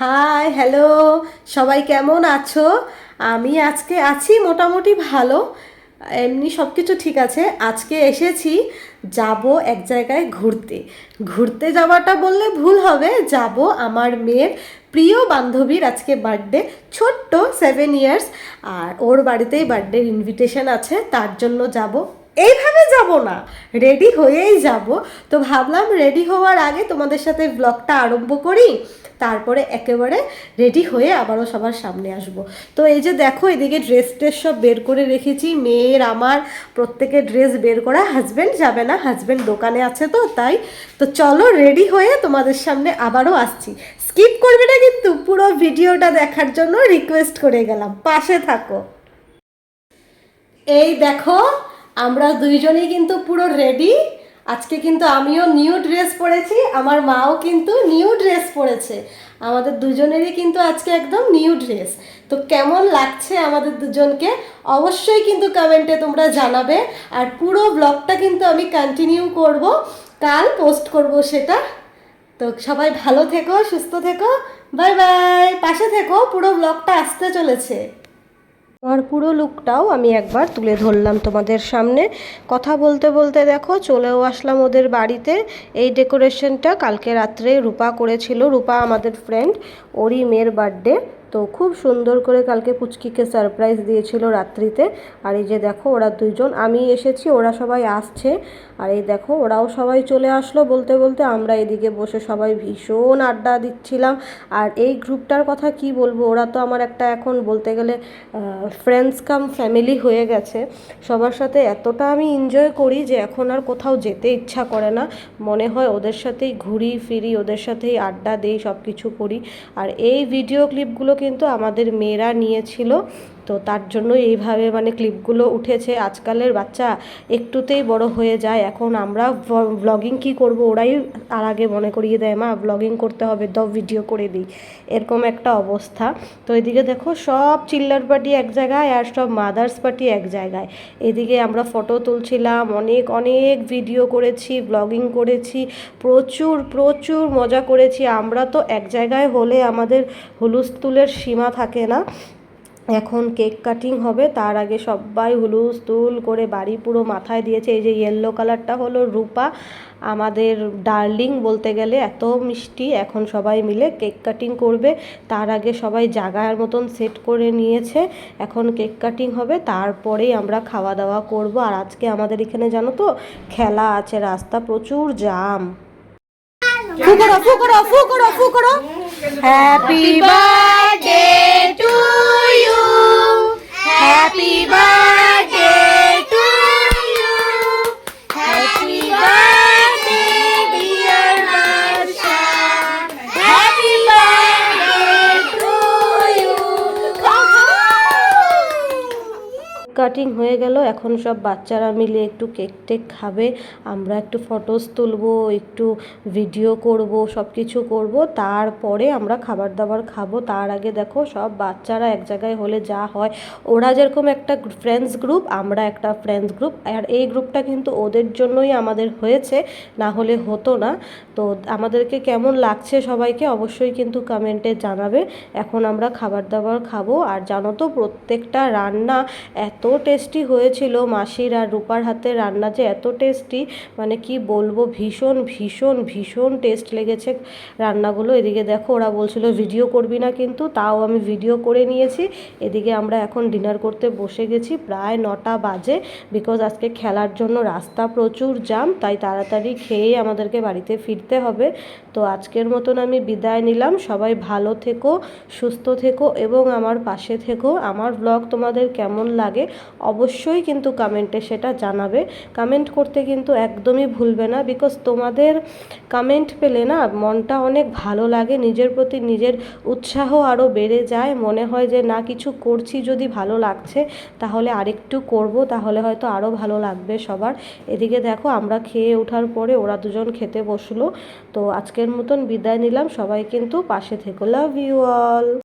Hi hello, সবাই কেমন আছো? আমি আজকে আছি মোটামুটি ভালো, এমনি সব কিছু ঠিক আছে। আজকে এসেছি, যাব এক জায়গায় ঘুরতে। ঘুরতে যাওয়াটা বললে ভুল হবে, যাব আমার মেয়ের প্রিয় বান্ধবীর আজকে বার্থডে, ছোট্ট 7 ইয়ার্স, আর ওর বাড়িতেই বার্থডের ইনভিটেশন আছে, তার জন্য যাব। এইভাবে যাব না, রেডি হয়েই যাব। তো ভাবলাম রেডি হওয়ার আগে তোমাদের সাথে ব্লগটা আরম্ভ করি, তারপরে একেবারে রেডি হয়ে আবারও সবার সামনে আসব। তো এই যে দেখো, এদিকে ড্রেস ট্রেস সব বের করে রেখেছি, মেয়ের আমার প্রত্যেকের ড্রেস বের করা। হাজব্যান্ড যাবে না, হাজব্যান্ড দোকানে আছে, তো তাই। তো চলো রেডি হয়ে তোমাদের সামনে আবারও আসছি। স্কিপ করবে না কিন্তু, পুরো ভিডিওটা দেখার জন্য রিকোয়েস্ট করে গেলাম, পাশে থাকো। এই দেখো, আমরা দুইজনেই কিন্তু পুরো রেডি। আজকে কিন্তু আমিও নিউ ড্রেস পরেছি, আমার মাও কিন্তু নিউ ড্রেস পরেছে। আমাদের দুজনেরই কিন্তু আজকে একদম নিউ ড্রেস। তো কেমন লাগছে আমাদের দুজনকে অবশ্যই কিন্তু কমেন্টে তোমরা জানাবে। আর পুরো ব্লগটা কিন্তু আমি কন্টিনিউ করব, কাল পোস্ট করব সেটা। তো সবাই ভালো থেকো, সুস্থ থেকো, বাই বাই, পাশে থেকো, পুরো ব্লগটা আসতে চলেছে। আমার পুরো লুকটাও আমি একবার তুলে ধরলাম তোমাদের সামনে। কথা বলতে বলতে দেখো চলেও আসলাম ওদের বাড়িতে। এই ডেকোরেশনটা কালকে রাত্রে রূপা করেছিল, রূপা আমাদের ফ্রেন্ড, ওরই মেয়ের বার্থডে। তো খুব সুন্দর করে কালকে পুচকিকে সারপ্রাইজ দিয়েছিল রাত্রিতে। আর এই যে দেখো ওরা দুইজন, আমি এসেছি, ওরা সবাই আসছে। আর এই দেখো ওরাও সবাই চলে আসলো বলতে বলতে। আমরা এদিকে বসে সবাই ভীষণ আড্ডা দিচ্ছিলাম। আর এই গ্রুপটার কথা কি বলবো, ওরা তো আমার একটা এখন বলতে গেলে ফ্রেন্ডস কাম ফ্যামিলি হয়ে গেছে। সবার সাথে এতটা আমি এনজয় করি যে এখন আর কোথাও যেতে ইচ্ছা করে না, মনে হয় ওদের সাথেই ঘুরি ফিরি, ওদের সাথেই আড্ডা দিই, সব কিছু করি। আর এই ভিডিও ক্লিপগুলো কিন্তু আমাদের মেয়েরা নিয়েছিল, তো তার জন্য এইভাবে মানে ক্লিপগুলো উঠেছে। আজকালের বাচ্চা একটুতেই বড় হয়ে যায়। এখন আমরা ব্লগিং কি করব, ওরাই আর আগে মনে করিয়ে দেয়, মা ব্লগিং করতে হবে, দাও ভিডিও করে দিই, এরকম একটা অবস্থা। তো এদিকে দেখো সব চিল্লার পার্টি এক জায়গায় আর সব মাদার্স পার্টি এক জায়গায়। এদিকে আমরা ফটো তুলছিলাম, অনেক অনেক ভিডিও করেছি, ব্লগিং করেছি, প্রচুর প্রচুর মজা করেছি। আমরা তো এক জায়গায় হলে আমাদের হুলস্থুলের সীমা থাকে না। এখন কেক কাটিং হবে, তার আগে সবাই হুলস্থুল করে বাড়ি পুরো মাথায় দিয়েছে। এই যে ইয়েলো কালারটা হলো রূপা, আমাদের ডার্লিং বলতে গেলে, এত মিষ্টি। এখন সবাই মিলে কেক কাটিং করবে, তার আগে সবাই জায়গার মতন সেট করে নিয়েছে। এখন কেক কাটিং হবে, তারপরেই আমরা খাওয়া দাওয়া করব। আর আজকে আমাদের এখানে জানো তো খেলা আছে, রাস্তা প্রচুর জাম। ফু করো ফু করো ফু করো ফু করো। Happy birthday to you, happy birthday to you, happy birthday dear Barsha, happy birthday to you. Cutting হয়ে গেল, এখন সব বাচ্চারা মিলে একটু কেক টেক খাবে, আমরা একটু ফটোস তুলবো, একটু ভিডিও করব, সব কিছু করব, তারপরে আমরা খাবার দাবার খাবো। তার আগে দেখো সব বাচ্চারা এক জায়গায় হলে যা হয়, ওরা যেরকম একটা ফ্রেন্ডস গ্রুপ, আমরা একটা ফ্রেন্ডস গ্রুপ। আর এই গ্রুপটা কিন্তু ওদের জন্যই আমাদের হয়েছে, না হলে হতো না। তো আমাদেরকে কেমন লাগছে সবাইকে অবশ্যই কিন্তু কমেন্টে জানাবে। এখন আমরা খাবার দাবার খাবো। আর জানো তো প্রত্যেকটা রান্না এত টেস্টি হয়েছিল, মাসির আর রূপার হাতের রান্না যে এত টেস্টি, মানে কি বলবো, ভীষণ ভীষণ ভীষণ টেস্ট লেগেছে রান্নাগুলো। এদিকে দেখো ওরা বলছিল ভিডিও করবি না, কিন্তু তাও আমি ভিডিও করে নিয়েছি। এদিকে আমরা এখন ডিনার করতে বসে গেছি, প্রায় 9টা বাজে, বিকজ আজকে খেলার জন্য রাস্তা প্রচুর জাম, তাই তাড়াতাড়ি খেয়ে আমাদেরকে বাড়িতে ফিরতে হবে। তো আজকের মতন আমি বিদায় নিলাম। সবাই ভালো থেকো, সুস্থ থেকো এবং আমার পাশে থেকো। আমার ব্লগ তোমাদের কেমন লাগে অবশ্যই কিন্তু কমেন্টে সেটা জানাবে। কমেন্ট করতে কিন্তু একদমই ভুলবে না, বিকজ তোমাদের কমেন্ট পেলে না মনটা অনেক ভালো লাগে, নিজের প্রতি নিজের উৎসাহ আরও বেড়ে যায়। মনে হয় যে না, কিছু করছি যদি ভালো লাগছে তাহলে আরেকটু করব, তাহলে হয়তো আরও ভালো লাগবে সবার। এদিকে দেখো আমরা খেয়ে ওঠার পরে ওরা দুজন খেতে বসলো। তো আজকের মতন বিদায় নিলাম, সবাই কিন্তু পাশে থেকো, লাভ ইউ অল।